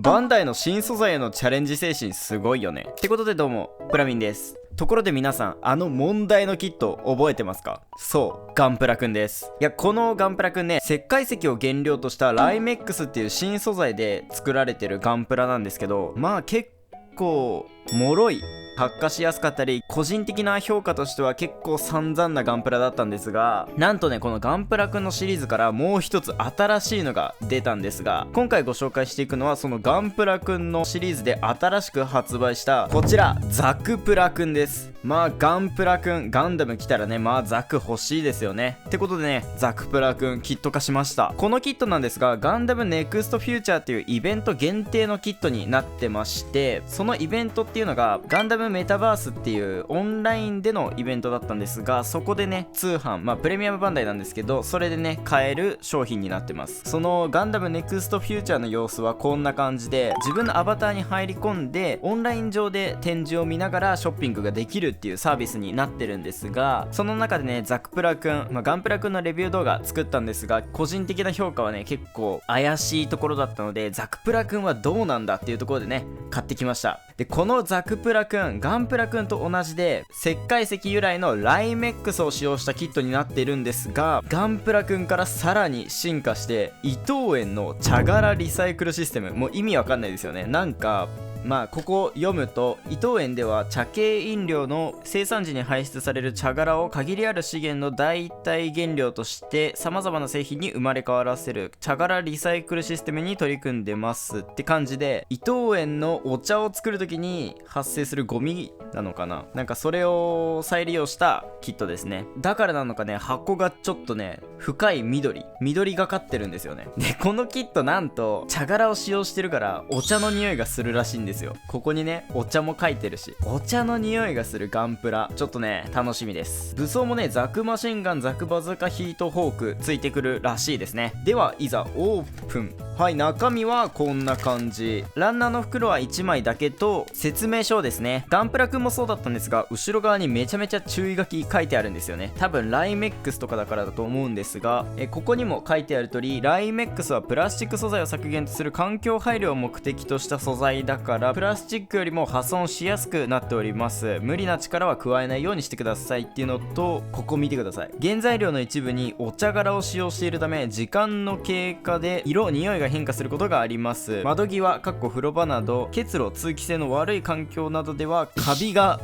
バンダイの新素材へのチャレンジ精神すごいよね。ってことでどうも、プラミンです。ところで皆さん、あの問題のキット覚えてますか？そう、ガンプラくんです。いや、このガンプラくんね、石灰石を原料としたライメックスっていう新素材で作られてるガンプラなんですけど、まあ結構、脆い。発火しやすかったり、個人的な評価としては結構散々なガンプラだったんですが、なんとね、このガンプラくんのシリーズからもう一つ新しいのが出たんですが、今回ご紹介していくのはそのガンプラくんのシリーズで新しく発売したこちら、ザクプラくんです。まあガンプラくん、ガンダム来たらね、まあザク欲しいですよね。ってことでね、ザクプラくんキット化しました。このキットなんですが、ガンダムネクストフューチャーっていうイベント限定のキットになってまして、そのイベントっていうのがガンダムメタバースっていうオンラインでのイベントだったんですが、そこでね、通販、まあプレミアムバンダイなんですけど、それでね、買える商品になってます。そのガンダムネクストフューチャーの様子はこんな感じで、自分のアバターに入り込んでオンライン上で展示を見ながらショッピングができるっていうサービスになってるんですが、その中でね、ザクプラくん、ガンプラくんのレビュー動画作ったんですが、個人的な評価はね、結構怪しいところだったので、ザクプラくんはどうなんだっていうところでね、買ってきました。で、このザクプラくん、ガンプラくんと同じで石灰石由来のライメックスを使用したキットになっているんですが、ガンプラくんからさらに進化して伊藤園の茶殻リサイクルシステム、もう意味わかんないですよね。なんかまあここ読むと、伊藤園では茶系飲料の生産時に排出される茶殻を限りある資源の代替原料として様々な製品に生まれ変わらせる茶殻リサイクルシステムに取り組んでますって感じで、伊藤園のお茶を作る時に発生するゴミなのかな、なんかそれを再利用したキットですね。だからなのかね、箱がちょっとね、深い緑がかってるんですよね。で、このキットなんと茶殻を使用してるからお茶の匂いがするらしいんですよ。ここにね、お茶も書いてるし、お茶の匂いがするガンプラ、ちょっとね、楽しみです。武装もね、ザクマシンガン、ザクバズーカヒートホークついてくるらしいですね。では、いざオープン。はい、中身はこんな感じ。ランナーの袋は1枚だけと説明書ですね。ガンプラくんもそうだったんですが、後ろ側にめちゃめちゃ注意書き書いてあるんですよね。多分ライメックスとかだからだと思うんですが、ここにも書いてある通り、ライメックスはプラスチック素材を削減する環境配慮を目的とした素材だから、プラスチックよりも破損しやすくなっております。無理な力は加えないようにしてくださいっていうのと、ここ見てください。原材料の一部にお茶殻を使用しているため、時間の経過で色、匂いが変化することがあります。窓際、風呂場など結露、通気性の悪い環境などではカビが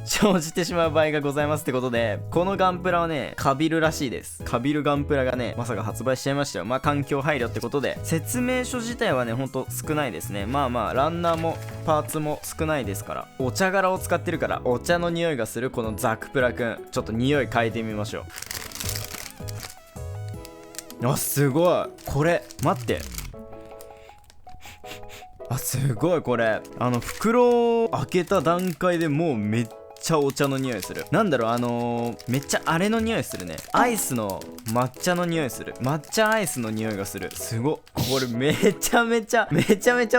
生じてしまう場合がございますってことで、このガンプラはね、カビるらしいです。カビるガンプラがね、まさか発売しちゃいましたよ。まあ環境配慮ってことで、説明書自体はね、ほんと少ないですね。まあランナーもパーツも少ないですから、お茶殻を使ってるからお茶の匂いがするこのザクプラくん、ちょっと匂い変えてみましょう。あ、すごい。これ待って、あ、すごい。これ袋を開けた段階でもうめっちゃお茶の匂いする。なんだろう、めっちゃあれの匂いするね。アイスの抹茶の匂いする。抹茶アイスの匂いがする。すごっ。これめちゃめちゃ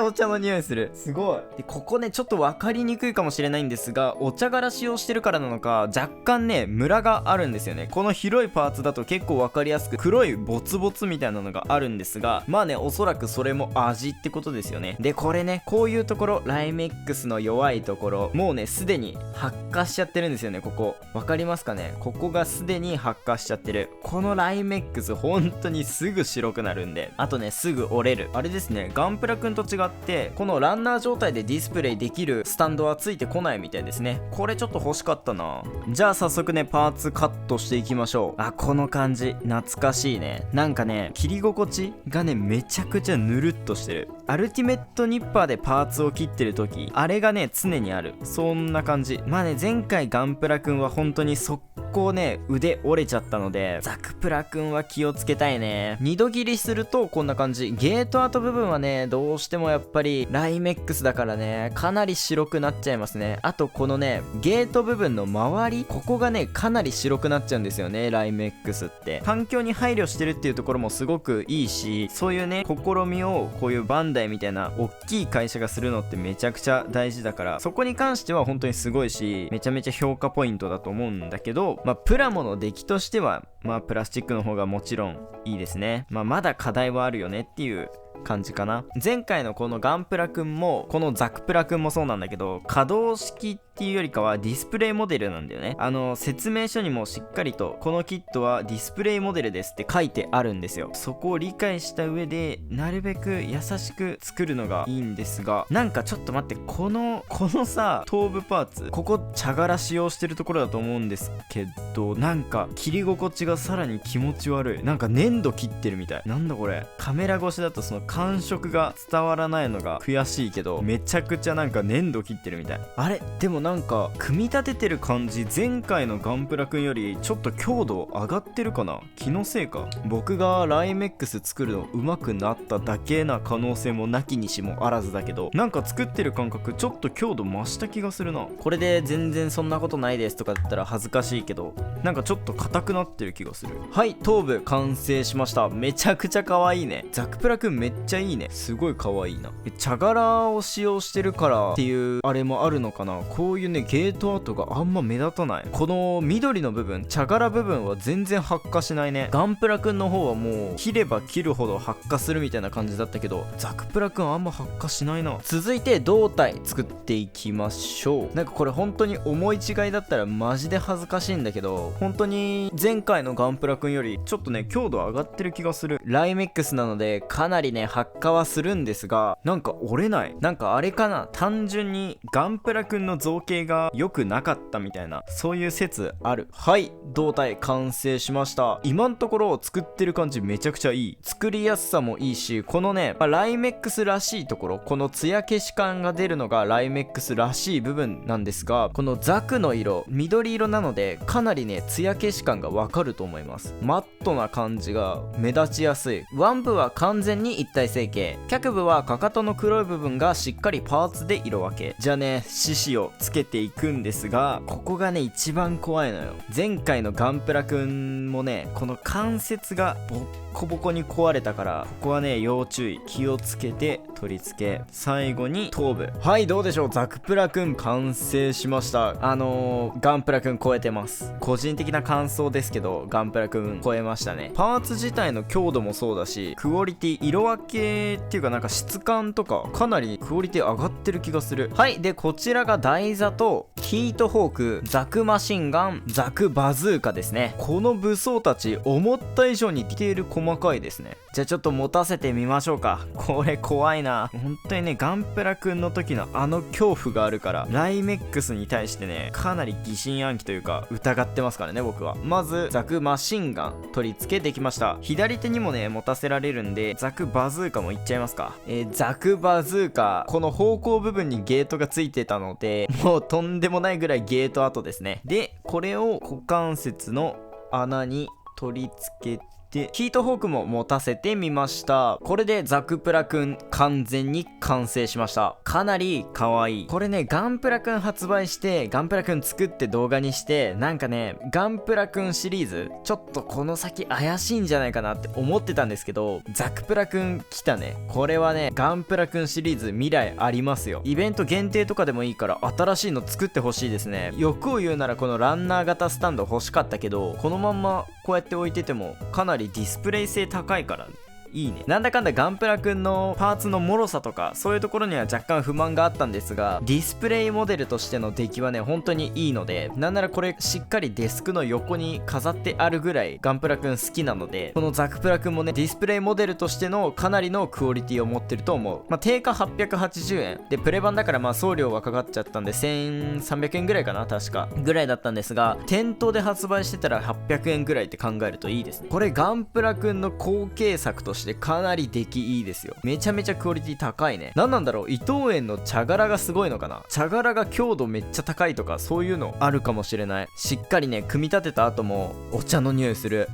お茶の匂いする。すごい。で、ここね、ちょっと分かりにくいかもしれないんですが、お茶殻使用してるからなのか、若干ね、ムラがあるんですよね。この広いパーツだと結構分かりやすく黒いボツボツみたいなのがあるんですが、まあね、おそらくそれも味ってことですよね。で、これね、こういうところ、ライメックスの弱いところ、もうね、すでに発火しちゃってるんですよね。ここわかりますかね。ここがすでに発火しちゃってる。このライメックス本当にすぐ白くなるんで、あとね、すぐ折れる。あれですね、ガンプラくんと違ってこのランナー状態でディスプレイできるスタンドはついてこないみたいですね。これちょっと欲しかったな。じゃあ早速ね、パーツカットしていきましょう。あ、この感じ懐かしいね。なんかね、切り心地がね、めちゃくちゃぬるっとしてる。アルティメットニッパーでパーツを切ってる時、あれがね、常にある。そんな感じ。まあね、前回ガンプラくんは本当に速攻ね、腕折れちゃったので、ザクプラくんは気をつけたいね。二度切りするとこんな感じ。ゲート跡部分はね、どうしてもやっぱりライメックスだからね、かなり白くなっちゃいますね。あとこのね、ゲート部分の周り、ここがね、かなり白くなっちゃうんですよね、ライメックスって。環境に配慮してるっていうところもすごくいいし、そういうね、試みをこういうバンダイみたいな大きい会社がするのってめちゃくちゃ大事だから、そこに関しては本当にすごいし、めちゃめちゃ評価ポイントだと思うんだけど、まあプラモの出来としては、まあプラスチックの方がもちろんいいですね。まあまだ課題はあるよねっていう感じかな。前回のこのガンプラくんもこのザクプラくんもそうなんだけど、可動式っていうよりかはディスプレイモデルなんだよね。説明書にもしっかりとこのキットはディスプレイモデルですって書いてあるんですよ。そこを理解した上でなるべく優しく作るのがいいんですが、なんかちょっと待って、このさ頭部パーツ、ここ茶殻使用してるところだと思うんですけど、なんか切り心地がさらに気持ち悪い。なんか粘土切ってるみたい。なんだこれ。カメラ越しだとその感触が伝わらないのが悔しいけど、めちゃくちゃなんか粘土切ってるみたい。あれでもなんか組み立ててる感じ、前回のガンプラくんよりちょっと強度上がってるかな。気のせいか。僕がライメックス作るの上手くなっただけな可能性もなきにしもあらずだけど、なんか作ってる感覚ちょっと強度増した気がするな。これで全然そんなことないですとかだったら恥ずかしいけど、なんかちょっと硬くなってる気がする。はい、頭部完成しました。めちゃくちゃ可愛いね。ザクプラくんめっちゃいいね。すごい可愛いな。茶殻を使用してるからっていうあれもあるのかな。こういうねゲートアートがあんま目立たない。この緑の部分、茶殻部分は全然発火しないね。ガンプラくんの方はもう切れば切るほど発火するみたいな感じだったけど、ザクプラくんあんま発火しないな。続いて胴体作っていきましょう。なんかこれ本当に思い違いだったらマジで恥ずかしいんだけど、本当に前回のガンプラくんよりちょっとね強度上がってる気がする。ライメックスなのでかなりね発火はするんですが、なんか折れない。なんかあれかな、単純にガンプラくんの造形が良くなかったみたいな、そういう説ある。はい、胴体完成しました。今のところ作ってる感じめちゃくちゃいい。作りやすさもいいし、このね、ライメックスらしいところ、このツヤ消し感が出るのがライメックスらしい部分なんですが、このザクの色緑色なのでかなりねツヤ消し感がわかると思います。マットな感じが目立ちやすい。腕部は完全に一体成形、脚部はかかとの黒い部分がしっかりパーツで色分け。じゃあね獅子をつけていくんですが、ここがね一番怖いのよ。前回のガンプラくんもねこの関節がボッコボコに壊れたから、ここはね要注意。気をつけて取り付け。最後に頭部。はい、どうでしょう。ザクプラくん完成しました。ガンプラくん超えてます。個人的な感想ですけどガンプラくん超えましたね。パーツ自体の強度もそうだし、クオリティ、色分けっていうかなんか質感とかかなりクオリティ上がってる気がする。はい、でこちらが台座とヒートフォーク、ザクマシンガン、ザクバズーカですね。この武装たち思った以上にディテール細かいですね。じゃあちょっと持たせてみましょうか。これ怖いな。本当にねガンプラくんの時の恐怖があるから、ライメックスに対してねかなり疑心暗鬼というか疑ってますからね僕は。まずザクマシンガン取り付けできました。左手にもね持たせられるんでザクバズーカもいっちゃいますか。ザクバズーカ、この方向部分にゲートがついてたのでもうとんでもないぐらいゲート跡ですね。でこれを股関節の穴に取り付けて、ヒートフォークも持たせてみました。これでザクプラくん完全に完成しました。かなり可愛い。これねガンプラくん発売してガンプラくん作って動画にして、なんかねガンプラくんシリーズちょっとこの先怪しいんじゃないかなって思ってたんですけど、ザクプラくん来たね。これはねガンプラくんシリーズ未来ありますよ。イベント限定とかでもいいから新しいの作ってほしいですね。欲を言うならこのランナー型スタンド欲しかったけど、このまんまこうやって置いててもかなりディスプレイ性高いからいいね。なんだかんだガンプラくんのパーツの脆さとかそういうところには若干不満があったんですが、ディスプレイモデルとしての出来はね本当にいいので、なんならこれしっかりデスクの横に飾ってあるぐらいガンプラくん好きなので、このザクプラくんもねディスプレイモデルとしてのかなりのクオリティを持ってると思う。定価880円でプレ版だから送料はかかっちゃったんで1300円ぐらいかな、確かぐらいだったんですが、店頭で発売してたら800円ぐらいって考えるといいですね。これガンプラくんの後継作としてかなり出来いいですよ。めちゃめちゃクオリティ高いね。なんなんだろう、伊藤園の茶殻がすごいのかな。茶殻が強度めっちゃ高いとかそういうのあるかもしれない。しっかりね組み立てた後もお茶の匂いする。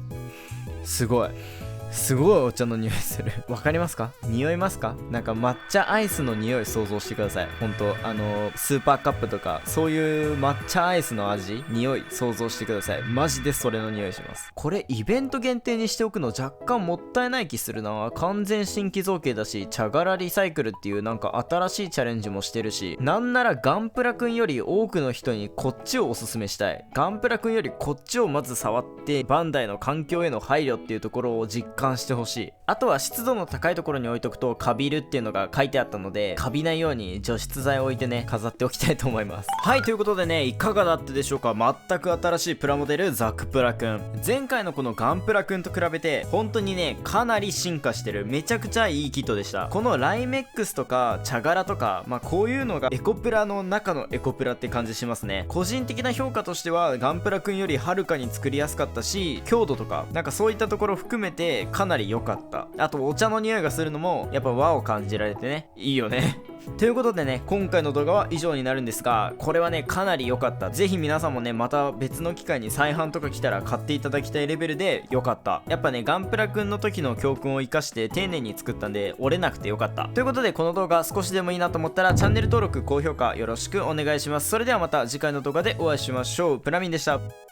すごいお茶の匂いする。わかりますか？匂いますか？なんか抹茶アイスの匂い想像してください。ほんとスーパーカップとかそういう抹茶アイスの味、匂い想像してください。マジでそれの匂いします。これイベント限定にしておくの若干もったいない気するな。完全新規造形だし、茶殻リサイクルっていうなんか新しいチャレンジもしてるし、なんならガンプラくんより多くの人にこっちをおすすめしたい。ガンプラくんよりこっちをまず触ってバンダイの環境への配慮っていうところを実感貫してほしい。あとは湿度の高いところに置いとくとカビるっていうのが書いてあったので、カビないように除湿剤を置いてね飾っておきたいと思います。はい、ということでね、いかがだったでしょうか。全く新しいプラモデルザクプラくん。前回のこのガンプラくんと比べて本当にねかなり進化してる、めちゃくちゃいいキットでした。このライメックスとか茶柄とか、こういうのがエコプラの中のエコプラって感じしますね。個人的な評価としてはガンプラくんよりはるかに作りやすかったし、強度とかなんかそういったところ含めてかなり良かった。あとお茶の匂いがするのもやっぱ和を感じられてね、いいよねということでね、今回の動画は以上になるんですが、これはねかなり良かった。ぜひ皆さんもねまた別の機会に再販とか来たら買っていただきたいレベルで良かった。やっぱねガンプラくんの時の教訓を生かして丁寧に作ったんで折れなくて良かった。ということでこの動画少しでもいいなと思ったらチャンネル登録高評価よろしくお願いします。それではまた次回の動画でお会いしましょう。プラミンでした。